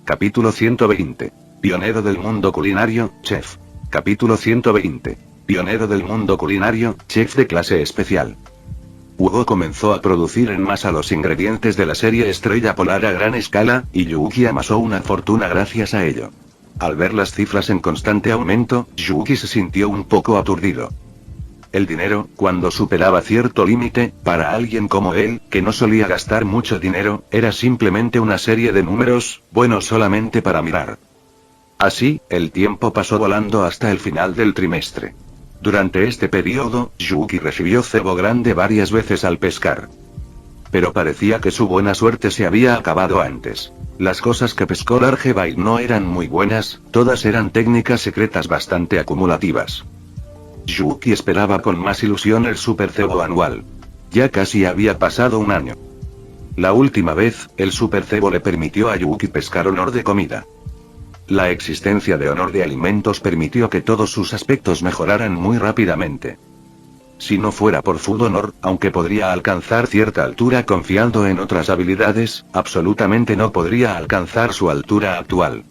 Capítulo 120. Pionero del mundo culinario, chef. Capítulo 120. Pionero del mundo culinario, chef de clase especial. Hugo comenzó a producir en masa los ingredientes de la serie Estrella Polar a gran escala, y Yuuki amasó una fortuna gracias a ello. Al ver las cifras en constante aumento, Yuuki se sintió un poco aturdido. El dinero, cuando superaba cierto límite, para alguien como él, que no solía gastar mucho dinero, era simplemente una serie de números, buenos solamente para mirar. Así, el tiempo pasó volando hasta el final del trimestre. Durante este periodo, Yuuki recibió cebo grande varias veces al pescar. Pero parecía que su buena suerte se había acabado antes. Las cosas que pescó Largebail no eran muy buenas, todas eran técnicas secretas bastante acumulativas. Yuuki esperaba con más ilusión el super cebo anual. Ya casi había pasado un año. La última vez, el super cebo le permitió a Yuuki pescar honor de comida. La existencia de honor de alimentos permitió que todos sus aspectos mejoraran muy rápidamente. Si no fuera por Food Honor, aunque podría alcanzar cierta altura confiando en otras habilidades, absolutamente no podría alcanzar su altura actual.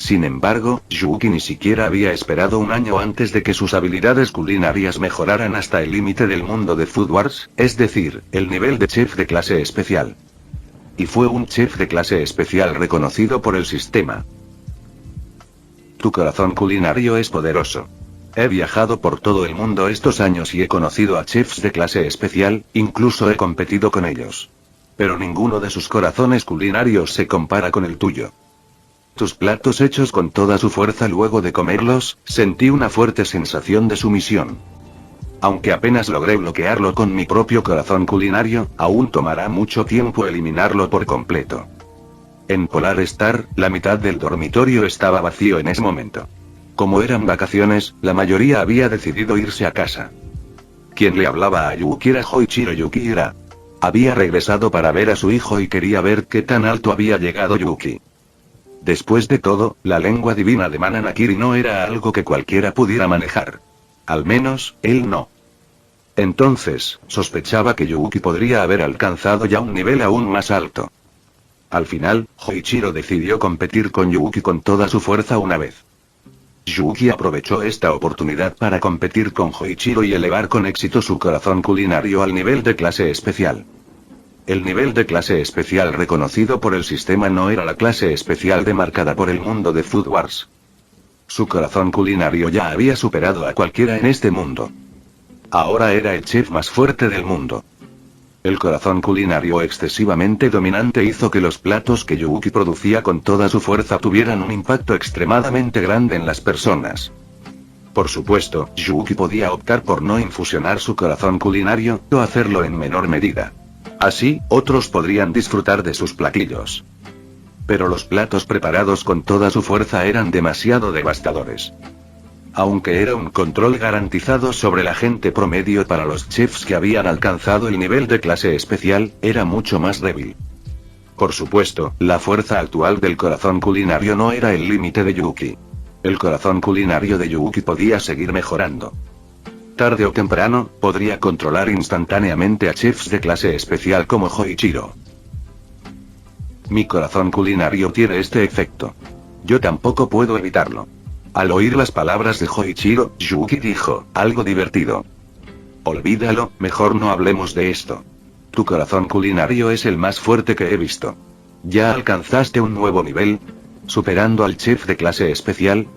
Sin embargo, Yuuki ni siquiera había esperado un año antes de que sus habilidades culinarias mejoraran hasta el límite del mundo de Food Wars, es decir, el nivel de chef de clase especial. Y fue un chef de clase especial reconocido por el sistema. Tu corazón culinario es poderoso. He viajado por todo el mundo estos años y he conocido a chefs de clase especial, incluso he competido con ellos. Pero ninguno de sus corazones culinarios se compara con el tuyo. Tus platos hechos con toda su fuerza luego de comerlos, sentí una fuerte sensación de sumisión. Aunque apenas logré bloquearlo con mi propio corazón culinario, aún tomará mucho tiempo eliminarlo por completo. En Polar Star, la mitad del dormitorio estaba vacío en ese momento. Como eran vacaciones, la mayoría había decidido irse a casa. Quien le hablaba a Yuuki era Hoichiro Yukihira. Había regresado para ver a su hijo y quería ver qué tan alto había llegado Yuuki. Después de todo, la lengua divina de Mananakiri no era algo que cualquiera pudiera manejar. Al menos, él no. Entonces, sospechaba que Yuuki podría haber alcanzado ya un nivel aún más alto. Al final, Hoichiro decidió competir con Yuuki con toda su fuerza una vez. Yuuki aprovechó esta oportunidad para competir con Hoichiro y elevar con éxito su corazón culinario al nivel de clase especial. El nivel de clase especial reconocido por el sistema no era la clase especial demarcada por el mundo de Food Wars. Su corazón culinario ya había superado a cualquiera en este mundo. Ahora era el chef más fuerte del mundo. El corazón culinario excesivamente dominante hizo que los platos que Yuuki producía con toda su fuerza tuvieran un impacto extremadamente grande en las personas. Por supuesto, Yuuki podía optar por no infusionar su corazón culinario, o hacerlo en menor medida. Así, otros podrían disfrutar de sus platillos. Pero los platos preparados con toda su fuerza eran demasiado devastadores. Aunque era un control garantizado sobre la gente promedio para los chefs que habían alcanzado el nivel de clase especial, era mucho más débil. Por supuesto, la fuerza actual del corazón culinario no era el límite de Yuuki. El corazón culinario de Yuuki podía seguir mejorando. Tarde o temprano, podría controlar instantáneamente a chefs de clase especial como Hoichiro. Mi corazón culinario tiene este efecto. Yo tampoco puedo evitarlo. Al oír las palabras de Hoichiro, Yuuki dijo, algo divertido. Olvídalo, mejor no hablemos de esto. Tu corazón culinario es el más fuerte que he visto. ¿Ya alcanzaste un nuevo nivel? ¿Superando al chef de clase especial?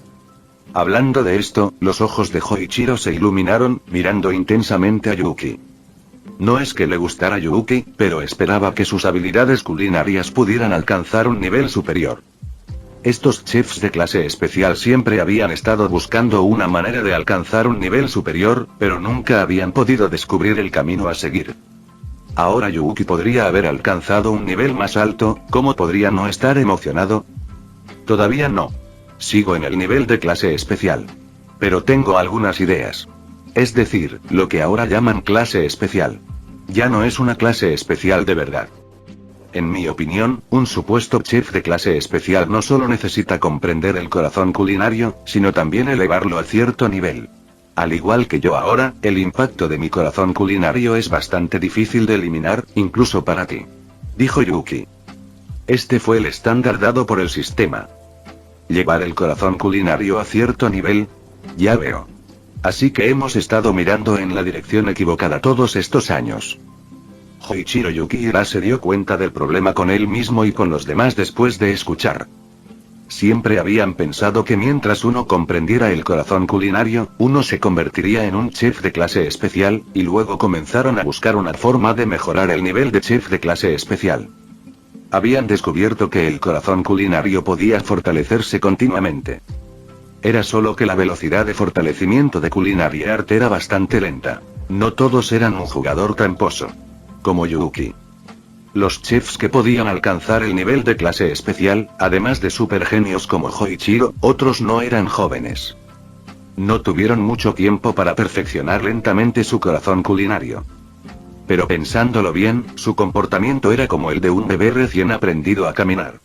Hablando de esto, los ojos de Hoichiro se iluminaron, mirando intensamente a Yuuki. No es que le gustara Yuuki, pero esperaba que sus habilidades culinarias pudieran alcanzar un nivel superior. Estos chefs de clase especial siempre habían estado buscando una manera de alcanzar un nivel superior, pero nunca habían podido descubrir el camino a seguir. Ahora Yuuki podría haber alcanzado un nivel más alto, ¿cómo podría no estar emocionado? Todavía no. Sigo en el nivel de clase especial. Pero tengo algunas ideas. Es decir, lo que ahora llaman clase especial. Ya no es una clase especial de verdad. En mi opinión, un supuesto chef de clase especial no solo necesita comprender el corazón culinario, sino también elevarlo a cierto nivel. Al igual que yo ahora, el impacto de mi corazón culinario es bastante difícil de eliminar, incluso para ti. Dijo Yuuki. Este fue el estándar dado por el sistema. Llevar el corazón culinario a cierto nivel. Ya veo. Así que hemos estado mirando en la dirección equivocada todos estos años. Hoichiro Yukihira se dio cuenta del problema con él mismo y con los demás después de escuchar. Siempre habían pensado que mientras uno comprendiera el corazón culinario, uno se convertiría en un chef de clase especial, y luego comenzaron a buscar una forma de mejorar el nivel de chef de clase especial. Habían descubierto que el corazón culinario podía fortalecerse continuamente. Era solo que la velocidad de fortalecimiento de Culinary Art era bastante lenta. No todos eran un jugador tramposo. Como Yuki. Los chefs que podían alcanzar el nivel de clase especial, además de supergenios como Hoichiro, otros no eran jóvenes. No tuvieron mucho tiempo para perfeccionar lentamente su corazón culinario. Pero pensándolo bien, su comportamiento era como el de un bebé recién aprendido a caminar.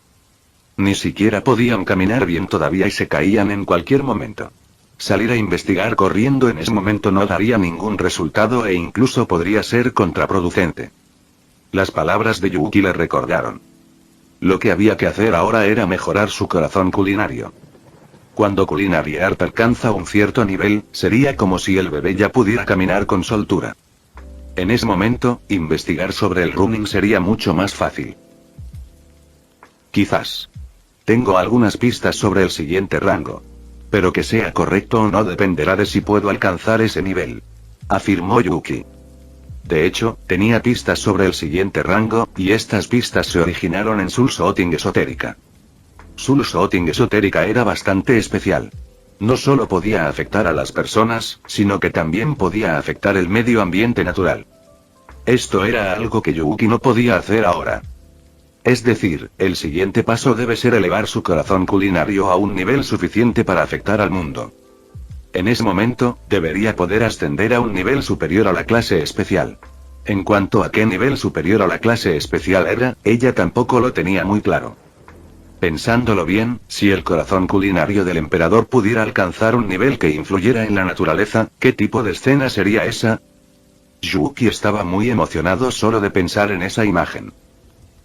Ni siquiera podían caminar bien todavía y se caían en cualquier momento. Salir a investigar corriendo en ese momento no daría ningún resultado e incluso podría ser contraproducente. Las palabras de Yuki le recordaron. Lo que había que hacer ahora era mejorar su corazón culinario. Cuando Culinary Art alcanza un cierto nivel, sería como si el bebé ya pudiera caminar con soltura. En ese momento, investigar sobre el running sería mucho más fácil. Quizás. Tengo algunas pistas sobre el siguiente rango. Pero que sea correcto o no dependerá de si puedo alcanzar ese nivel. Afirmó Yuki. De hecho, tenía pistas sobre el siguiente rango, y estas pistas se originaron en Soul Shooting Esotérica. Soul Shooting Esotérica era bastante especial. No solo podía afectar a las personas, sino que también podía afectar el medio ambiente natural. Esto era algo que Yuki no podía hacer ahora. Es decir, el siguiente paso debe ser elevar su corazón culinario a un nivel suficiente para afectar al mundo. En ese momento, debería poder ascender a un nivel superior a la clase especial. En cuanto a qué nivel superior a la clase especial era, ella tampoco lo tenía muy claro. Pensándolo bien, si el corazón culinario del emperador pudiera alcanzar un nivel que influyera en la naturaleza, ¿qué tipo de escena sería esa? Yuki estaba muy emocionado solo de pensar en esa imagen.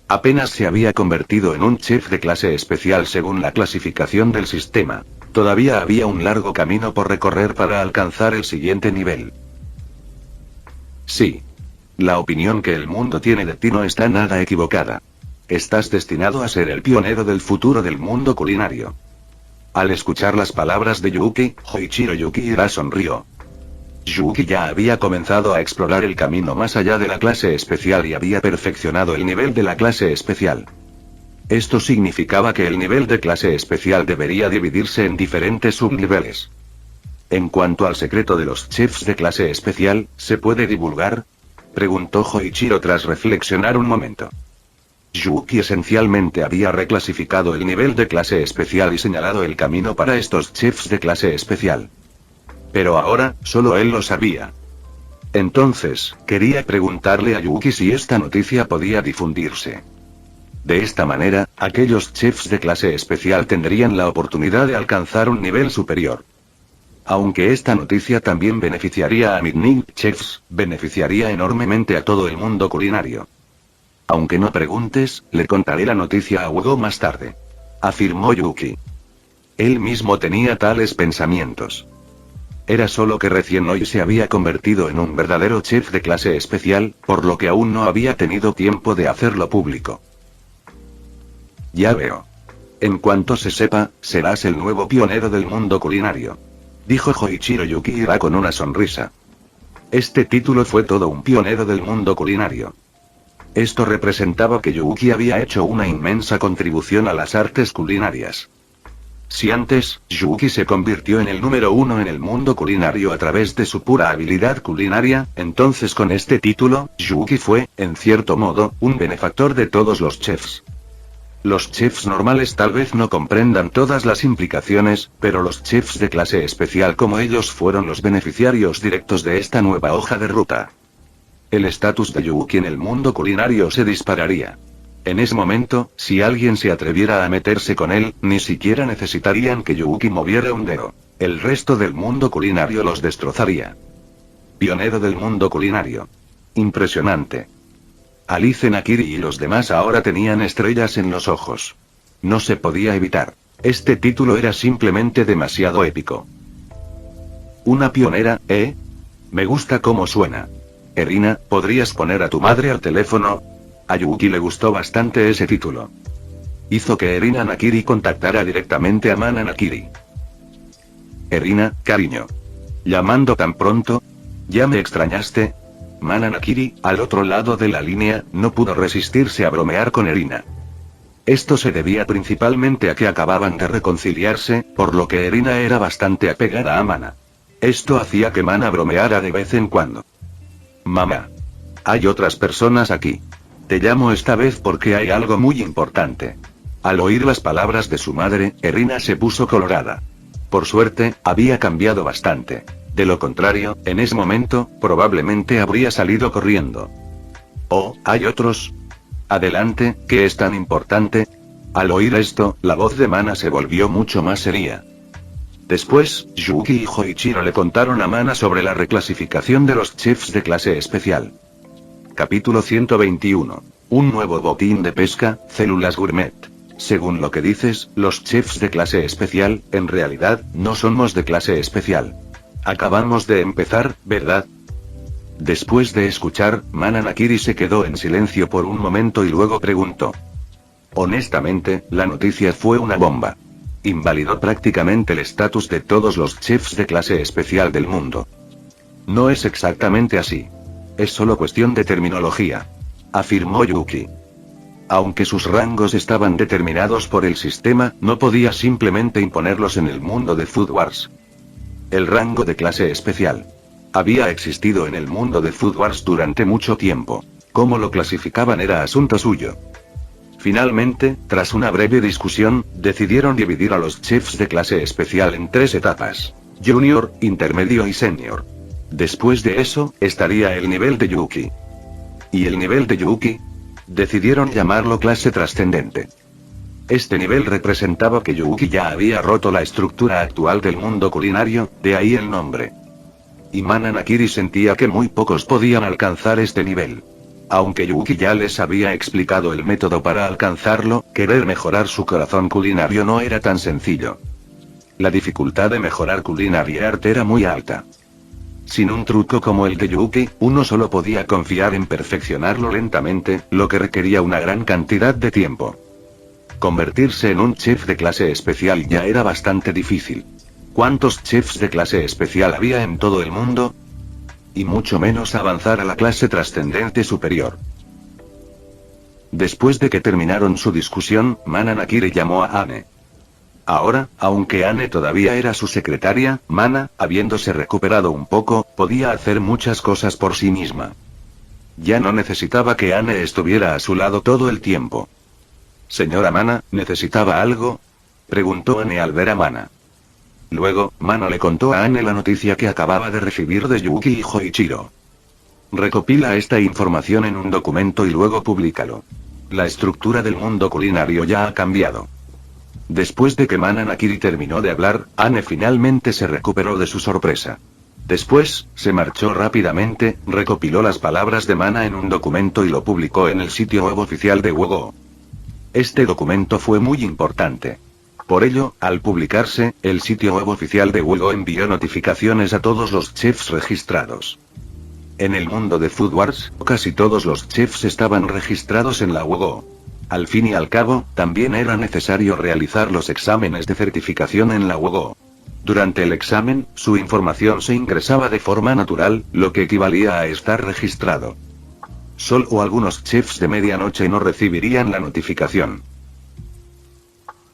Apenas se había convertido en un chef de clase especial según la clasificación del sistema. Todavía había un largo camino por recorrer para alcanzar el siguiente nivel. Sí. La opinión que el mundo tiene de ti no está nada equivocada. Estás destinado a ser el pionero del futuro del mundo culinario. Al escuchar las palabras de Yuki, Hoichiro Yukihira sonrió. Yuki ya había comenzado a explorar el camino más allá de la clase especial y había perfeccionado el nivel de la clase especial. Esto significaba que el nivel de clase especial debería dividirse en diferentes subniveles. En cuanto al secreto de los chefs de clase especial, ¿se puede divulgar? Preguntó Hoichiro tras reflexionar un momento. Yuki esencialmente había reclasificado el nivel de clase especial y señalado el camino para estos chefs de clase especial. Pero ahora, solo él lo sabía. Entonces, quería preguntarle a Yuki si esta noticia podía difundirse. De esta manera, aquellos chefs de clase especial tendrían la oportunidad de alcanzar un nivel superior. Aunque esta noticia también beneficiaría a Midnight Chefs, beneficiaría enormemente a todo el mundo culinario. Aunque no preguntes, le contaré la noticia a Ugo más tarde. Afirmó Yuki. Él mismo tenía tales pensamientos. Era solo que recién hoy se había convertido en un verdadero chef de clase especial, por lo que aún no había tenido tiempo de hacerlo público. Ya veo. En cuanto se sepa, serás el nuevo pionero del mundo culinario. Dijo Hoichiro Yukihira con una sonrisa. Este título fue todo un pionero del mundo culinario. Esto representaba que Yuki había hecho una inmensa contribución a las artes culinarias. Si antes, Yuki se convirtió en el número uno en el mundo culinario a través de su pura habilidad culinaria, entonces con este título, Yuki fue, en cierto modo, un benefactor de todos los chefs. Los chefs normales tal vez no comprendan todas las implicaciones, pero los chefs de clase especial como ellos fueron los beneficiarios directos de esta nueva hoja de ruta. El estatus de Yuki en el mundo culinario se dispararía. En ese momento, si alguien se atreviera a meterse con él, ni siquiera necesitarían que Yuki moviera un dedo. El resto del mundo culinario los destrozaría. Pionero del mundo culinario. Impresionante. Alice Nakiri y los demás ahora tenían estrellas en los ojos. No se podía evitar. Este título era simplemente demasiado épico. Una pionera, ¿eh? Me gusta cómo suena. Erina, ¿podrías poner a tu madre al teléfono? A Yuki le gustó bastante ese título. Hizo que Erina Nakiri contactara directamente a Mana Nakiri. Erina, cariño. ¿Llamando tan pronto? ¿Ya me extrañaste? Mana Nakiri, al otro lado de la línea, no pudo resistirse a bromear con Erina. Esto se debía principalmente a que acababan de reconciliarse, por lo que Erina era bastante apegada a Mana. Esto hacía que Mana bromeara de vez en cuando. Mamá. Hay otras personas aquí. Te llamo esta vez porque hay algo muy importante. Al oír las palabras de su madre, Erina se puso colorada. Por suerte, había cambiado bastante. De lo contrario, en ese momento, probablemente habría salido corriendo. Oh, ¿hay otros? Adelante, ¿qué es tan importante? Al oír esto, la voz de Mana se volvió mucho más seria. Después, Yuki y Hoichiro le contaron a Mana sobre la reclasificación de los chefs de clase especial. Capítulo 121. Un nuevo botín de pesca, células gourmet. Según lo que dices, los chefs de clase especial, en realidad, no somos de clase especial. Acabamos de empezar, ¿verdad? Después de escuchar, Mana Nakiri se quedó en silencio por un momento y luego preguntó. Honestamente, la noticia fue una bomba. Invalidó prácticamente el estatus de todos los chefs de clase especial del mundo. No es exactamente así. Es solo cuestión de terminología. Afirmó Yuki. Aunque sus rangos estaban determinados por el sistema, no podía simplemente imponerlos en el mundo de Food Wars. El rango de clase especial había existido en el mundo de Food Wars durante mucho tiempo. Cómo lo clasificaban era asunto suyo. Finalmente, tras una breve discusión, decidieron dividir a los chefs de clase especial en 3 etapas: Junior, Intermedio y Senior. Después de eso, estaría el nivel de Yuki. ¿Y el nivel de Yuki? Decidieron llamarlo clase trascendente. Este nivel representaba que Yuki ya había roto la estructura actual del mundo culinario, de ahí el nombre. Y Mana Nakiri sentía que muy pocos podían alcanzar este nivel. Aunque Yuki ya les había explicado el método para alcanzarlo, querer mejorar su corazón culinario no era tan sencillo. La dificultad de mejorar Culinary Art era muy alta. Sin un truco como el de Yuki, uno solo podía confiar en perfeccionarlo lentamente, lo que requería una gran cantidad de tiempo. Convertirse en un chef de clase especial ya era bastante difícil. ¿Cuántos chefs de clase especial había en todo el mundo? Y mucho menos avanzar a la clase trascendente superior. Después de que terminaron su discusión, Mana Nakiri llamó a Anne. Ahora, aunque Anne todavía era su secretaria, Mana, habiéndose recuperado un poco, podía hacer muchas cosas por sí misma. Ya no necesitaba que Anne estuviera a su lado todo el tiempo. Señora Mana, ¿necesitaba algo? Preguntó Anne al ver a Mana. Luego, Mana le contó a Anne la noticia que acababa de recibir de Yuki y Hoichiro. Recopila esta información en un documento y luego públicalo. La estructura del mundo culinario ya ha cambiado. Después de que Mana Nakiri terminó de hablar, Anne finalmente se recuperó de su sorpresa. Después, se marchó rápidamente, recopiló las palabras de Mana en un documento y lo publicó en el sitio web oficial de WOGO. Este documento fue muy importante. Por ello, al publicarse, el sitio web oficial de WOGO envió notificaciones a todos los chefs registrados. En el mundo de Food Wars, casi todos los chefs estaban registrados en la WOGO. Al fin y al cabo, también era necesario realizar los exámenes de certificación en la WOGO. Durante el examen, su información se ingresaba de forma natural, lo que equivalía a estar registrado. Solo algunos chefs de medianoche no recibirían la notificación.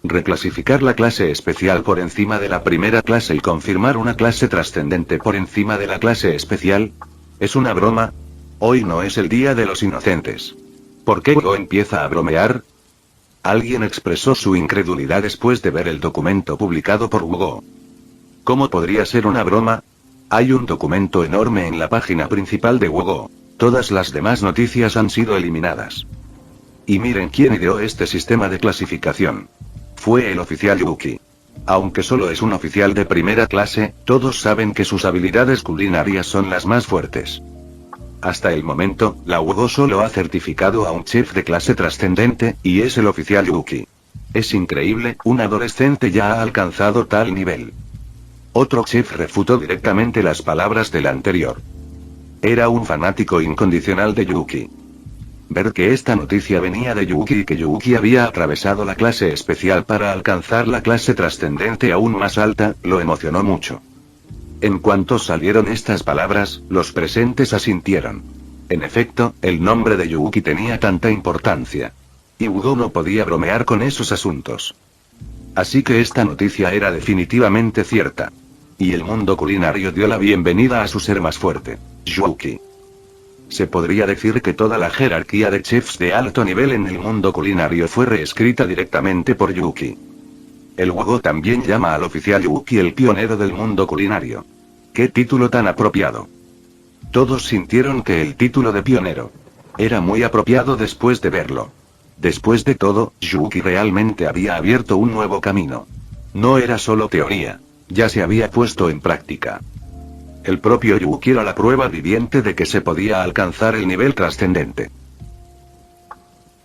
Reclasificar la clase especial por encima de la primera clase y confirmar una clase trascendente por encima de la clase especial. ¿Es una broma? Hoy no es el día de los inocentes. ¿Por qué WOGO empieza a bromear? Alguien expresó su incredulidad después de ver el documento publicado por WOGO. ¿Cómo podría ser una broma? Hay un documento enorme en la página principal de WOGO. Todas las demás noticias han sido eliminadas. Y miren quién ideó este sistema de clasificación. Fue el oficial Yuki. Aunque solo es un oficial de primera clase, todos saben que sus habilidades culinarias son las más fuertes. Hasta el momento, la UGO solo ha certificado a un chef de clase trascendente, y es el oficial Yuki. Es increíble, un adolescente ya ha alcanzado tal nivel. Otro chef refutó directamente las palabras del anterior. Era un fanático incondicional de Yuki. Ver que esta noticia venía de Yuki y que Yuki había atravesado la clase especial para alcanzar la clase trascendente aún más alta, lo emocionó mucho. En cuanto salieron estas palabras, los presentes asintieron. En efecto, el nombre de Yuki tenía tanta importancia. Y Ugo no podía bromear con esos asuntos. Así que esta noticia era definitivamente cierta. Y el mundo culinario dio la bienvenida a su ser más fuerte, Yuki. Se podría decir que toda la jerarquía de chefs de alto nivel en el mundo culinario fue reescrita directamente por Yuki. El Ugo también llama al oficial Yuki el pionero del mundo culinario. ¡Qué título tan apropiado! Todos sintieron que el título de pionero era muy apropiado después de verlo. Después de todo, Yuki realmente había abierto un nuevo camino. No era solo teoría, ya se había puesto en práctica. El propio Yuki era la prueba viviente de que se podía alcanzar el nivel trascendente.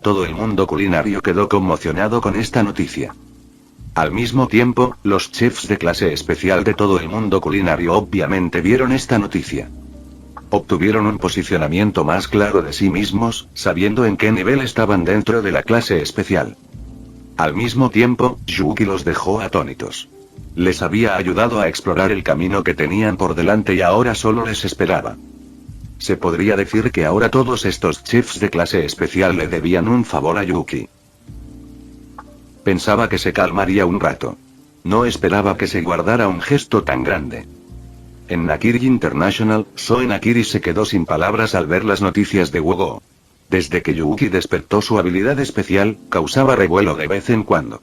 Todo el mundo culinario quedó conmocionado con esta noticia. Al mismo tiempo, los chefs de clase especial de todo el mundo culinario obviamente vieron esta noticia. Obtuvieron un posicionamiento más claro de sí mismos, sabiendo en qué nivel estaban dentro de la clase especial. Al mismo tiempo, Yuki los dejó atónitos. Les había ayudado a explorar el camino que tenían por delante y ahora solo les esperaba. Se podría decir que ahora todos estos chefs de clase especial le debían un favor a Yuki. Pensaba que se calmaría un rato. No esperaba que se guardara un gesto tan grande. En Nakiri International, Soe Nakiri se quedó sin palabras al ver las noticias de Wogo. Desde que Yuki despertó su habilidad especial, causaba revuelo de vez en cuando.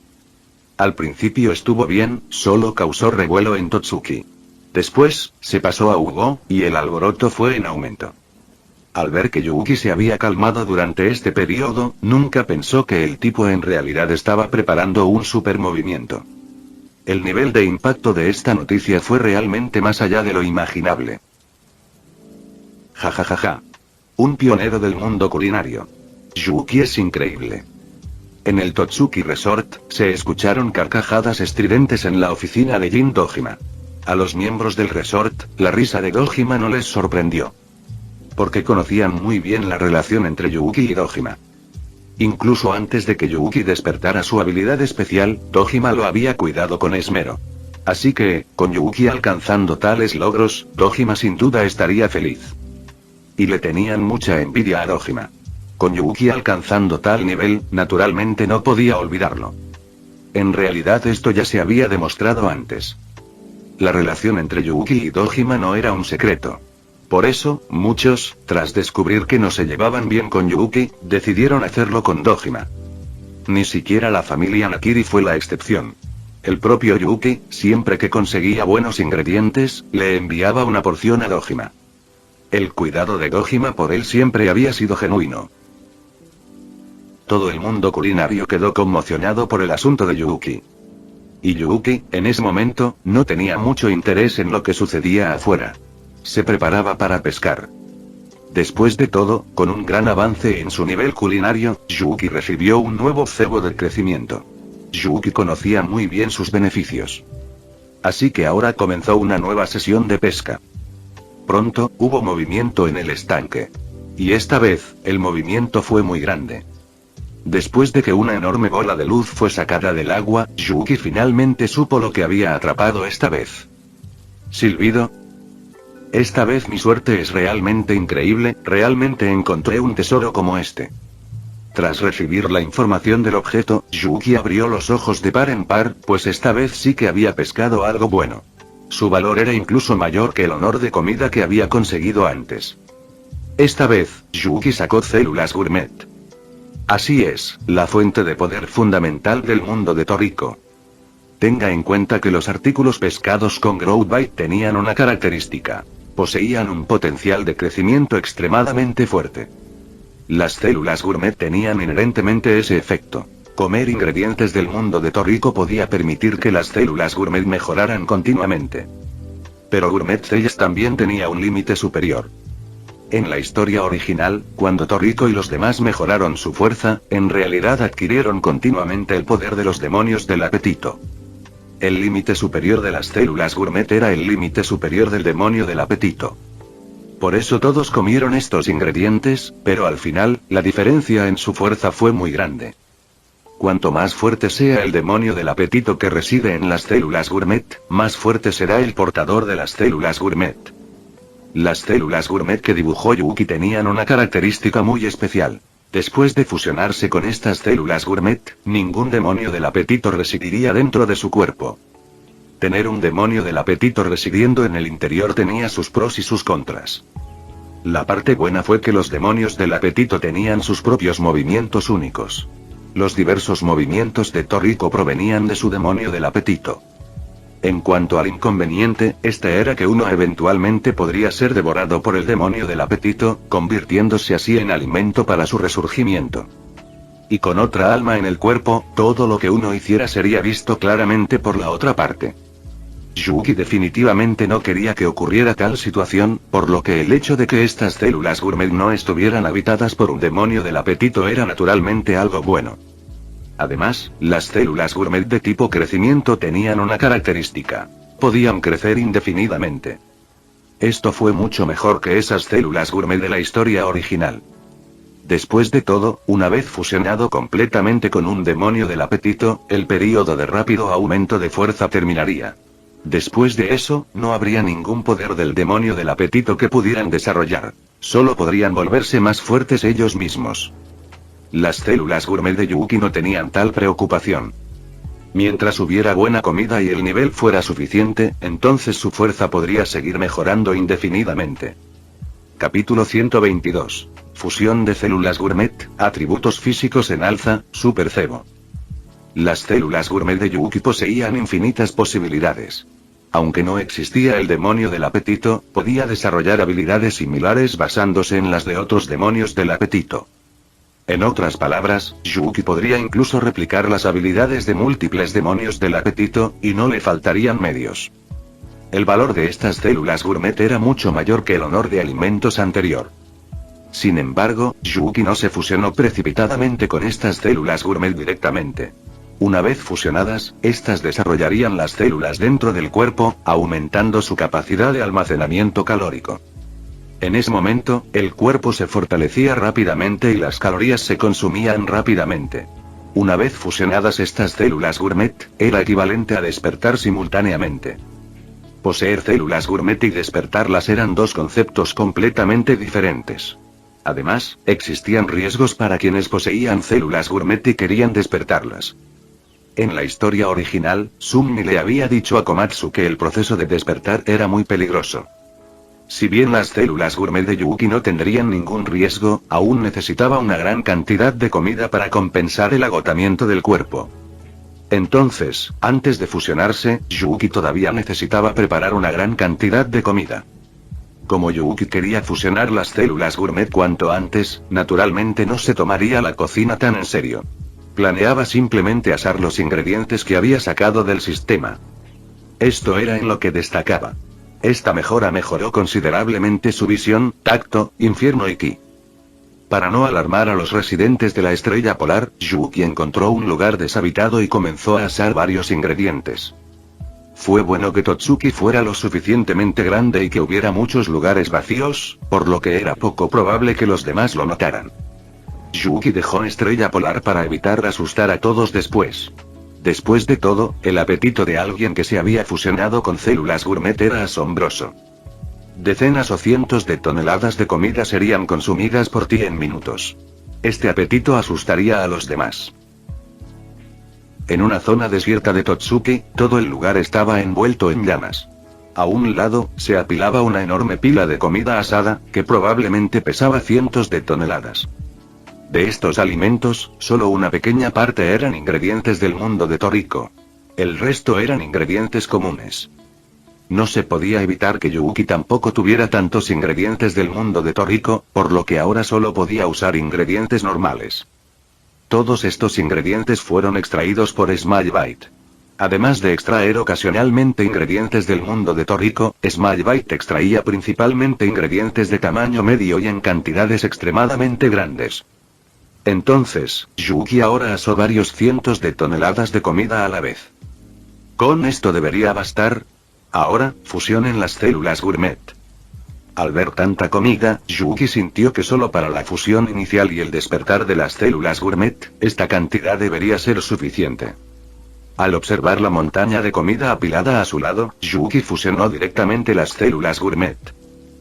Al principio estuvo bien, solo causó revuelo en Totsuki. Después, se pasó a Ugo, y el alboroto fue en aumento. Al ver que Yuki se había calmado durante este periodo, nunca pensó que el tipo en realidad estaba preparando un supermovimiento. El nivel de impacto de esta noticia fue realmente más allá de lo imaginable. Jajajaja. Un pionero del mundo culinario. Yuki es increíble. En el Totsuki Resort, se escucharon carcajadas estridentes en la oficina de Jin Dojima. A los miembros del resort, la risa de Dojima no les sorprendió. Porque conocían muy bien la relación entre Yuki y Dojima. Incluso antes de que Yuki despertara su habilidad especial, Dojima lo había cuidado con esmero. Así que, con Yuki alcanzando tales logros, Dojima sin duda estaría feliz. Y le tenían mucha envidia a Dojima. Con Yuki alcanzando tal nivel, naturalmente no podía olvidarlo. En realidad esto ya se había demostrado antes. La relación entre Yuki y Dojima no era un secreto. Por eso, muchos, tras descubrir que no se llevaban bien con Yuki, decidieron hacerlo con Dojima. Ni siquiera la familia Nakiri fue la excepción. El propio Yuki, siempre que conseguía buenos ingredientes, le enviaba una porción a Dojima. El cuidado de Dojima por él siempre había sido genuino. Todo el mundo culinario quedó conmocionado por el asunto de Yuki. Y Yuki, en ese momento, no tenía mucho interés en lo que sucedía afuera. Se preparaba para pescar. Después de todo, con un gran avance en su nivel culinario, Yuki recibió un nuevo cebo de crecimiento. Yuki conocía muy bien sus beneficios. Así que ahora comenzó una nueva sesión de pesca. Pronto, hubo movimiento en el estanque. Y esta vez, el movimiento fue muy grande. Después de que una enorme bola de luz fue sacada del agua, Yuki finalmente supo lo que había atrapado esta vez. Silbido. Esta vez mi suerte es realmente increíble, realmente encontré un tesoro como este. Tras recibir la información del objeto, Yuki abrió los ojos de par en par, pues esta vez sí que había pescado algo bueno. Su valor era incluso mayor que el honor de comida que había conseguido antes. Esta vez, Yuki sacó células gourmet. Así es, la fuente de poder fundamental del mundo de Toriko. Tenga en cuenta que los artículos pescados con Growth Bite tenían una característica. Poseían un potencial de crecimiento extremadamente fuerte. Las células gourmet tenían inherentemente ese efecto. Comer ingredientes del mundo de Toriko podía permitir que las células gourmet mejoraran continuamente. Pero Gourmet Cells también tenía un límite superior. En la historia original, cuando Toriko y los demás mejoraron su fuerza, en realidad adquirieron continuamente el poder de los demonios del apetito. El límite superior de las células gourmet era el límite superior del demonio del apetito. Por eso todos comieron estos ingredientes, pero al final, la diferencia en su fuerza fue muy grande. Cuanto más fuerte sea el demonio del apetito que reside en las células gourmet, más fuerte será el portador de las células gourmet. Las células gourmet que dibujó Yuki tenían una característica muy especial. Después de fusionarse con estas células gourmet, ningún demonio del apetito residiría dentro de su cuerpo. Tener un demonio del apetito residiendo en el interior tenía sus pros y sus contras. La parte buena fue que los demonios del apetito tenían sus propios movimientos únicos. Los diversos movimientos de Toriko provenían de su demonio del apetito. En cuanto al inconveniente, este era que uno eventualmente podría ser devorado por el demonio del apetito, convirtiéndose así en alimento para su resurgimiento. Y con otra alma en el cuerpo, todo lo que uno hiciera sería visto claramente por la otra parte. Yuki definitivamente no quería que ocurriera tal situación, por lo que el hecho de que estas células gourmet no estuvieran habitadas por un demonio del apetito era naturalmente algo bueno. Además, las células gourmet de tipo crecimiento tenían una característica. Podían crecer indefinidamente. Esto fue mucho mejor que esas células gourmet de la historia original. Después de todo, una vez fusionado completamente con un demonio del apetito, el período de rápido aumento de fuerza terminaría. Después de eso, no habría ningún poder del demonio del apetito que pudieran desarrollar. Solo podrían volverse más fuertes ellos mismos. Las células gourmet de Yuki no tenían tal preocupación. Mientras hubiera buena comida y el nivel fuera suficiente, entonces su fuerza podría seguir mejorando indefinidamente. Capítulo 122. Fusión de células gourmet, atributos físicos en alza, Super Cebo. Las células gourmet de Yuki poseían infinitas posibilidades. Aunque no existía el demonio del apetito, podía desarrollar habilidades similares basándose en las de otros demonios del apetito. En otras palabras, Yuki podría incluso replicar las habilidades de múltiples demonios del apetito, y no le faltarían medios. El valor de estas células gourmet era mucho mayor que el honor de alimentos anterior. Sin embargo, Yuki no se fusionó precipitadamente con estas células gourmet directamente. Una vez fusionadas, estas desarrollarían las células dentro del cuerpo, aumentando su capacidad de almacenamiento calórico. En ese momento, el cuerpo se fortalecía rápidamente y las calorías se consumían rápidamente. Una vez fusionadas estas células gourmet, era equivalente a despertar simultáneamente. Poseer células gourmet y despertarlas eran dos conceptos completamente diferentes. Además, existían riesgos para quienes poseían células gourmet y querían despertarlas. En la historia original, Summi le había dicho a Komatsu que el proceso de despertar era muy peligroso. Si bien las células gourmet de Yuki no tendrían ningún riesgo, aún necesitaba una gran cantidad de comida para compensar el agotamiento del cuerpo. Entonces, antes de fusionarse, Yuki todavía necesitaba preparar una gran cantidad de comida. Como Yuki quería fusionar las células gourmet cuanto antes, naturalmente no se tomaría la cocina tan en serio. Planeaba simplemente asar los ingredientes que había sacado del sistema. Esto era en lo que destacaba. Esta mejora mejoró considerablemente su visión, tacto, infierno y ki. Para no alarmar a los residentes de la estrella polar, Yuki encontró un lugar deshabitado y comenzó a asar varios ingredientes. Fue bueno que Totsuki fuera lo suficientemente grande y que hubiera muchos lugares vacíos, por lo que era poco probable que los demás lo notaran. Yuki dejó estrella polar para evitar asustar a todos después. Después de todo, el apetito de alguien que se había fusionado con células gourmet era asombroso. Decenas o cientos de toneladas de comida serían consumidas por ti en minutos. Este apetito asustaría a los demás. En una zona desierta de Totsuki, todo el lugar estaba envuelto en llamas. A un lado, se apilaba una enorme pila de comida asada, que probablemente pesaba cientos de toneladas. De estos alimentos, solo una pequeña parte eran ingredientes del mundo de Toriko. El resto eran ingredientes comunes. No se podía evitar que Yuki tampoco tuviera tantos ingredientes del mundo de Toriko, por lo que ahora solo podía usar ingredientes normales. Todos estos ingredientes fueron extraídos por Smile Bite. Además de extraer ocasionalmente ingredientes del mundo de Toriko, Smilebite extraía principalmente ingredientes de tamaño medio y en cantidades extremadamente grandes. Entonces, Yuki ahora asó varios cientos de toneladas de comida a la vez. Con esto debería bastar. Ahora, fusionen las células gourmet. Al ver tanta comida, Yuki sintió que solo para la fusión inicial y el despertar de las células gourmet, esta cantidad debería ser suficiente. Al observar la montaña de comida apilada a su lado, Yuki fusionó directamente las células gourmet.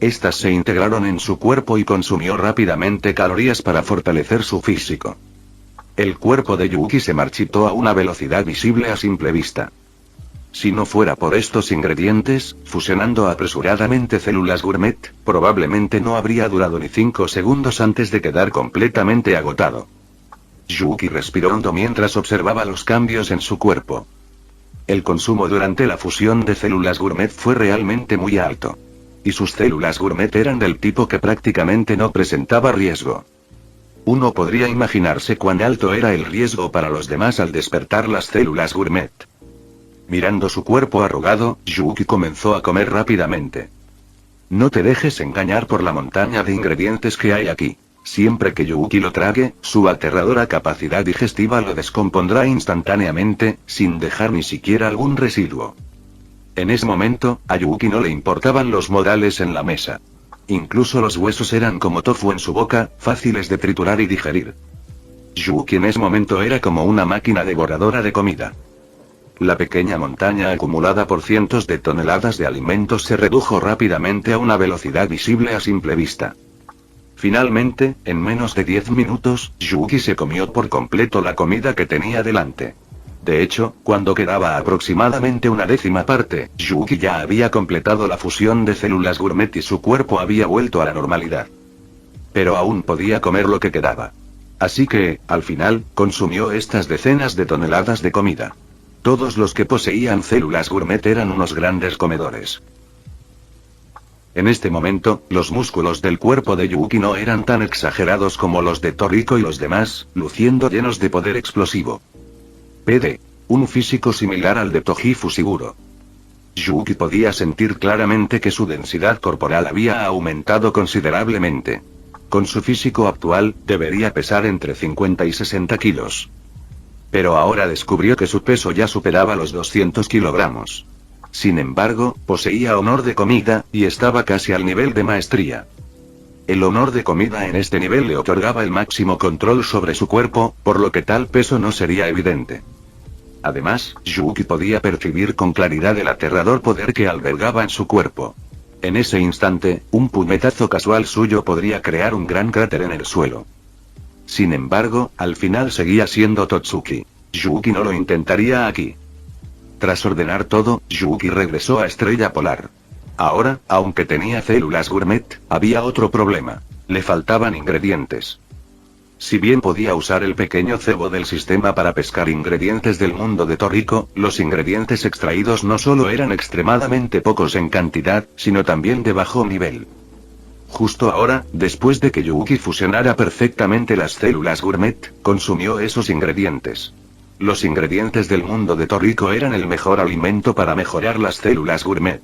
Estas se integraron en su cuerpo y consumió rápidamente calorías para fortalecer su físico. El cuerpo de Yuki se marchitó a una velocidad visible a simple vista. Si no fuera por estos ingredientes, fusionando apresuradamente células gourmet, probablemente no habría durado ni 5 segundos antes de quedar completamente agotado. Yuki respiró hondo mientras observaba los cambios en su cuerpo. El consumo durante la fusión de células gourmet fue realmente muy alto. Y sus células gourmet eran del tipo que prácticamente no presentaba riesgo. Uno podría imaginarse cuán alto era el riesgo para los demás al despertar las células gourmet. Mirando su cuerpo arrugado, Yuki comenzó a comer rápidamente. No te dejes engañar por la montaña de ingredientes que hay aquí. Siempre que Yuki lo trague, su aterradora capacidad digestiva lo descompondrá instantáneamente, sin dejar ni siquiera algún residuo. En ese momento, a Yuki no le importaban los modales en la mesa. Incluso los huesos eran como tofu en su boca, fáciles de triturar y digerir. Yuki en ese momento era como una máquina devoradora de comida. La pequeña montaña acumulada por cientos de toneladas de alimentos se redujo rápidamente a una velocidad visible a simple vista. Finalmente, en menos de 10 minutos, Yuki se comió por completo la comida que tenía delante. De hecho, cuando quedaba aproximadamente una décima parte, Yuki ya había completado la fusión de células gourmet y su cuerpo había vuelto a la normalidad. Pero aún podía comer lo que quedaba. Así que, al final, consumió estas decenas de toneladas de comida. Todos los que poseían células gourmet eran unos grandes comedores. En este momento, los músculos del cuerpo de Yuki no eran tan exagerados como los de Toriko y los demás, luciendo llenos de poder explosivo. PD. Un físico similar al de Toji Fushiguro. Yuki podía sentir claramente que su densidad corporal había aumentado considerablemente. Con su físico actual, debería pesar entre 50 y 60 kilos. Pero ahora descubrió que su peso ya superaba los 200 kilogramos. Sin embargo, poseía honor de comida, y estaba casi al nivel de maestría. El honor de comida en este nivel le otorgaba el máximo control sobre su cuerpo, por lo que tal peso no sería evidente. Además, Yuki podía percibir con claridad el aterrador poder que albergaba en su cuerpo. En ese instante, un puñetazo casual suyo podría crear un gran cráter en el suelo. Sin embargo, al final seguía siendo Totsuki. Yuki no lo intentaría aquí. Tras ordenar todo, Yuki regresó a Estrella Polar. Ahora, aunque tenía células gourmet, había otro problema. Le faltaban ingredientes. Si bien podía usar el pequeño cebo del sistema para pescar ingredientes del mundo de Toriko, los ingredientes extraídos no solo eran extremadamente pocos en cantidad, sino también de bajo nivel. Justo ahora, después de que Yuki fusionara perfectamente las células gourmet, consumió esos ingredientes. Los ingredientes del mundo de Toriko eran el mejor alimento para mejorar las células gourmet.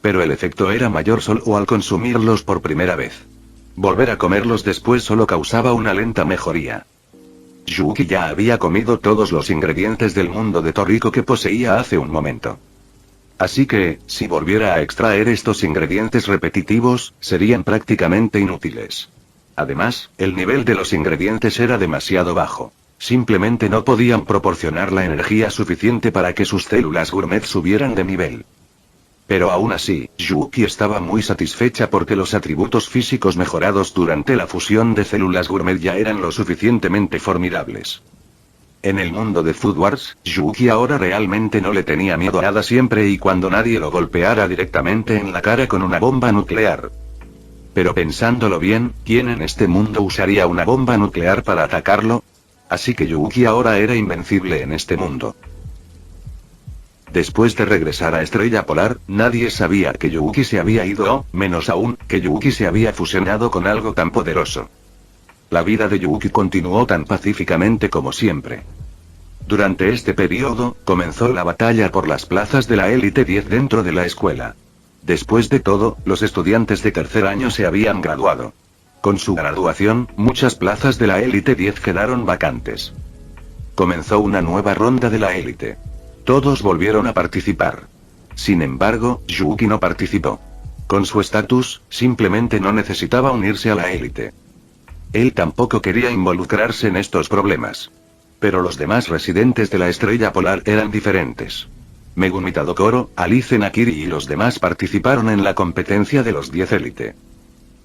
Pero el efecto era mayor solo al consumirlos por primera vez. Volver a comerlos después solo causaba una lenta mejoría. Yuki ya había comido todos los ingredientes del mundo de Toriko que poseía hace un momento. Así que, si volviera a extraer estos ingredientes repetitivos, serían prácticamente inútiles. Además, el nivel de los ingredientes era demasiado bajo. Simplemente no podían proporcionar la energía suficiente para que sus células gourmet subieran de nivel. Pero aún así, Yuki estaba muy satisfecha porque los atributos físicos mejorados durante la fusión de células gourmet ya eran lo suficientemente formidables. En el mundo de Food Wars, Yuki ahora realmente no le tenía miedo a nada siempre y cuando nadie lo golpeara directamente en la cara con una bomba nuclear. Pero pensándolo bien, ¿quién en este mundo usaría una bomba nuclear para atacarlo? Así que Yuki ahora era invencible en este mundo. Después de regresar a Estrella Polar, nadie sabía que Yuki se había ido o, menos aún, que Yuki se había fusionado con algo tan poderoso. La vida de Yuki continuó tan pacíficamente como siempre. Durante este periodo, comenzó la batalla por las plazas de la élite 10 dentro de la escuela. Después de todo, los estudiantes de tercer año se habían graduado. Con su graduación, muchas plazas de la élite 10 quedaron vacantes. Comenzó una nueva ronda de la élite. Todos volvieron a participar. Sin embargo, Yuki no participó. Con su estatus, simplemente no necesitaba unirse a la élite. Él tampoco quería involucrarse en estos problemas. Pero los demás residentes de la Estrella Polar eran diferentes. Megumi Tadokoro, Alice Nakiri y los demás participaron en la competencia de los 10 élite.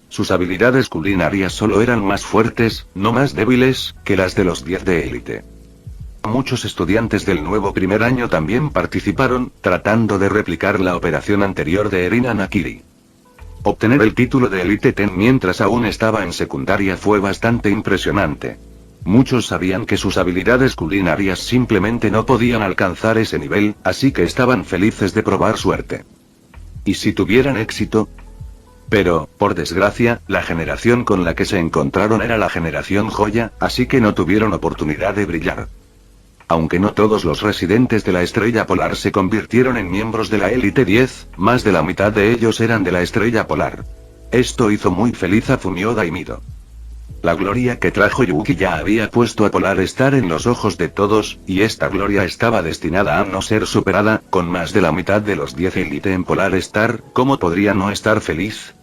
Sus habilidades culinarias solo eran más fuertes, no más débiles, que las de los 10 de élite. Muchos estudiantes del nuevo primer año también participaron, tratando de replicar la operación anterior de Erina Nakiri. Obtener el título de Elite Ten mientras aún estaba en secundaria fue bastante impresionante. Muchos sabían que sus habilidades culinarias simplemente no podían alcanzar ese nivel, así que estaban felices de probar suerte. ¿Y si tuvieran éxito? Pero, por desgracia, la generación con la que se encontraron era la generación joya, así que no tuvieron oportunidad de brillar. Aunque no todos los residentes de la Estrella Polar se convirtieron en miembros de la Élite 10, más de la mitad de ellos eran de la Estrella Polar. Esto hizo muy feliz a Fumioda y Mido. La gloria que trajo Yuki ya había puesto a Polar Star en los ojos de todos, y esta gloria estaba destinada a no ser superada. Con más de la mitad de los 10 élite en Polar Star, ¿cómo podría no estar feliz?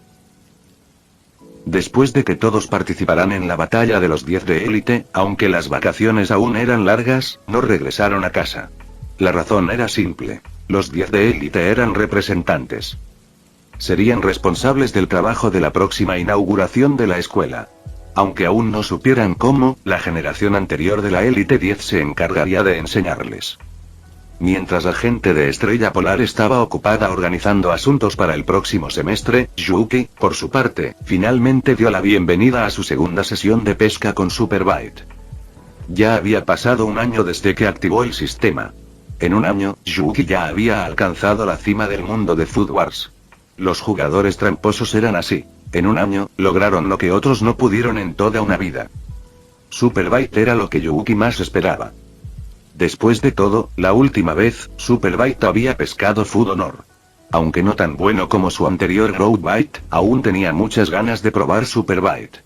Después de que todos participaran en la batalla de los 10 de élite, aunque las vacaciones aún eran largas, no regresaron a casa. La razón era simple. Los 10 de élite eran representantes. Serían responsables del trabajo de la próxima inauguración de la escuela. Aunque aún no supieran cómo, la generación anterior de la élite 10 se encargaría de enseñarles. Mientras la gente de Estrella Polar estaba ocupada organizando asuntos para el próximo semestre, Yuki, por su parte, finalmente dio la bienvenida a su segunda sesión de pesca con Super Bite. Ya había pasado un año desde que activó el sistema. En un año, Yuki ya había alcanzado la cima del mundo de Food Wars. Los jugadores tramposos eran así. En un año, lograron lo que otros no pudieron en toda una vida. Super Bite era lo que Yuki más esperaba. Después de todo, la última vez, Super Bite había pescado Food Honor. Aunque no tan bueno como su anterior Growth Bite, aún tenía muchas ganas de probar Super Bite.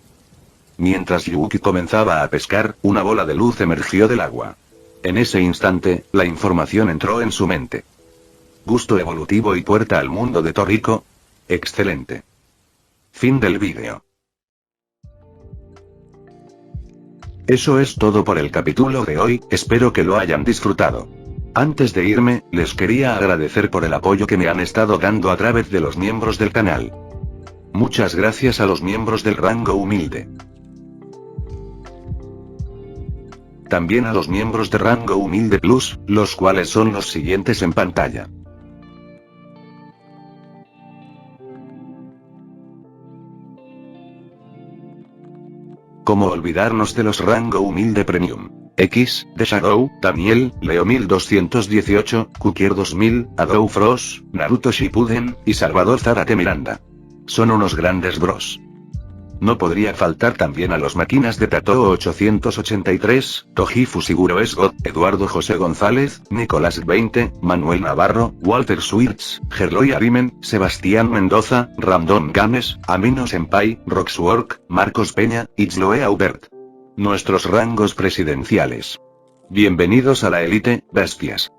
Mientras Yuki comenzaba a pescar, una bola de luz emergió del agua. En ese instante, la información entró en su mente. Gusto evolutivo y puerta al mundo de Toriko. Excelente. Fin del vídeo. Eso es todo por el capítulo de hoy, espero que lo hayan disfrutado. Antes de irme, les quería agradecer por el apoyo que me han estado dando a través de los miembros del canal. Muchas gracias a los miembros del rango humilde. También a los miembros de rango humilde plus, los cuales son los siguientes en pantalla. ¿Cómo olvidarnos de los rango humilde premium? X, The Shadow, Daniel, Leo 1218, Kukier 2000, Adou Frost, Naruto Shippuden, y Salvador Zárate Miranda. Son unos grandes bros. No podría faltar también a los máquinas de Tatoo 883, Toji Fusiguro Esgot, Eduardo José González, Nicolás 20, Manuel Navarro, Walter Schwirtz, Gerloy Arimen, Sebastián Mendoza, Random Games, Amino Senpai, Roxwork, Marcos Peña, Itzloe Aubert. Nuestros rangos presidenciales. Bienvenidos a la élite, bestias.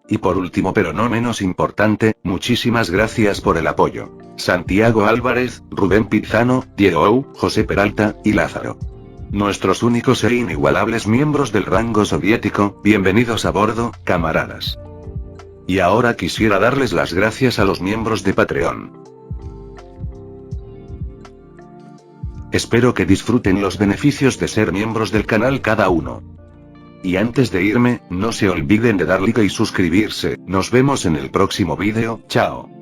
Y por último pero no menos importante, muchísimas gracias por el apoyo. Santiago Álvarez, Rubén Pizano, Diego Ou, José Peralta, y Lázaro. Nuestros únicos e inigualables miembros del rango soviético, bienvenidos a bordo, camaradas. Y ahora quisiera darles las gracias a los miembros de Patreon. Espero que disfruten los beneficios de ser miembros del canal cada uno. Y antes de irme, no se olviden de dar like y suscribirse, nos vemos en el próximo vídeo, chao.